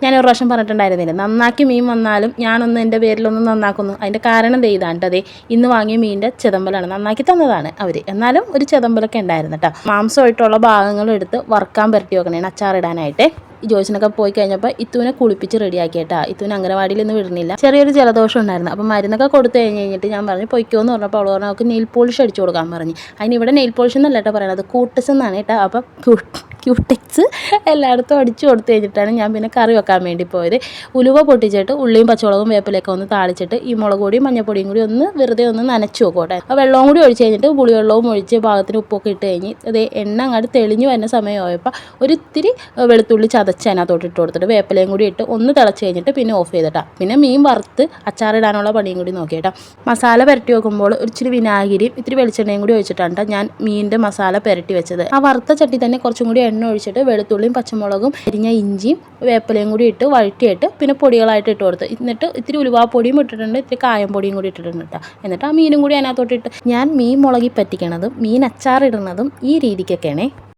ഒരു പ്രാവശ്യം പറഞ്ഞിട്ടുണ്ടായിരുന്നില്ല, നന്നാക്കി മീൻ വന്നാലും ഞാനൊന്ന് എൻ്റെ പേരിലൊന്നും നന്നാക്കുന്നു. അതിൻ്റെ കാരണം ഇതാണ് കേട്ടോ. ഇന്ന് വാങ്ങിയ മീനിൻ്റെ ചെതമ്പലാണ്, നന്നാക്കി തന്നതാണ് അവർ, എന്നാലും ഒരു ചെതമ്പലൊക്കെ ഉണ്ടായിരുന്നു കേട്ടോ. മാംസമായിട്ടുള്ള ഭാഗങ്ങൾ എടുത്ത് വറുക്കാൻ പുരട്ടി വെക്കണേ അച്ചാറിടാനായിട്ട്. ഈ ജോസിനൊക്കെ പോയി കഴിഞ്ഞപ്പോൾ ഇത്തുവിനെ കുളിപ്പിച്ച് റെഡിയാക്കിയിട്ടാ. ഇത്തുവിന് അംഗനവാടിയിലൊന്നും വിടുന്നില്ല, ചെറിയൊരു ജലദോഷം ഉണ്ടായിരുന്നു. അപ്പം മരുന്നൊക്കെ കൊടുത്തു കഴിഞ്ഞിട്ട് ഞാൻ പറഞ്ഞു പൊയ്ക്കോന്ന് പറഞ്ഞപ്പോൾ അവൾ പറഞ്ഞു അവൾക്ക് നെയിൽ പോളിഷ് അടിച്ചു കൊടുക്കാൻ പറഞ്ഞു. അതിന് ഇവിടെ നെയിൽ പോളിഷ് എന്നല്ല കേട്ടോ പറയണത്, കൂട്ടസ് എന്നാണ് കേട്ടോ. അപ്പം ക്യൂടെക്സ് എല്ലായിടത്തും അടിച്ചു കൊടുത്തു കഴിഞ്ഞിട്ടാണ് ഞാൻ പിന്നെ കറി വെക്കാൻ വേണ്ടി പോയത്. ഉലുവ പൊട്ടിച്ചിട്ട് ഉള്ളിയും പച്ചമുളകും വേപ്പിലൊക്കെ ഒന്ന് താളിച്ചിട്ട് ഈ മുളക് പൊടിയും മഞ്ഞപ്പൊടിയും കൂടി ഒന്ന് വെറുതെ ഒന്ന് നനച്ചു വെക്കോട്ടെ. ആ വെള്ളവും കൂടി ഒഴിച്ച് കഴിഞ്ഞിട്ട് പുളിവെള്ളവും ഒഴിച്ച് പാകത്തിന് ഉപ്പൊക്കെ ഇട്ട് കഴിഞ്ഞ് അതേ എണ്ണ അങ്ങോട്ട് തെളിഞ്ഞു വരുന്ന സമയമായപ്പോൾ ഒരിത്തിരി വെളുത്തുള്ളി ചതച്ച് അതിനകത്തോട്ട് ഇട്ട് കൊടുത്തിട്ട് വേപ്പിലയും കൂടി ഇട്ട് ഒന്ന് തിളച്ച് കഴിഞ്ഞിട്ട് പിന്നെ ഓഫ് ചെയ്തിട്ടാ. പിന്നെ മീൻ വറുത്ത് അച്ചാറിടാനുള്ള പണിയും കൂടി നോക്കിയിട്ടാ. മസാല പുരട്ടി വെക്കുമ്പോൾ ഇച്ചിരി വിനാഗിരിയും ഇത്തിരി വെളിച്ചെണ്ണയും കൂടി ഒഴിച്ചിട്ടാണ് ഞാൻ മീനിൻ്റെ മസാല പുരട്ടി വെച്ചത്. ആ വറുത്ത ചട്ടി തന്നെ കുറച്ചും കൂടി എണ്ണ ഒഴിച്ചിട്ട് വെളുത്തുള്ളിയും പച്ചമുളകും അരിഞ്ഞ ഇഞ്ചിയും വേപ്പിലയും കൂടി ഇട്ട് വഴറ്റിയിട്ട് പിന്നെ പൊടികളായിട്ട് ഇട്ട് കൊടുത്ത്, എന്നിട്ട് ഇത്തിരി ഉലുവാപ്പൊടിയും ഇട്ടിട്ടുണ്ട്, ഇത്തിരി കായം പൊടിയും കൂടി ഇട്ടിട്ടുണ്ട് കേട്ടോ. എന്നിട്ട് ആ മീനും കൂടി അതിനകത്തോട്ട് ഇട്ട് ഞാൻ മീൻ മുളകി പറ്റിക്കണതും മീൻ അച്ചാറിടുന്നതും ഈ രീതിക്കൊക്കെയാണേ.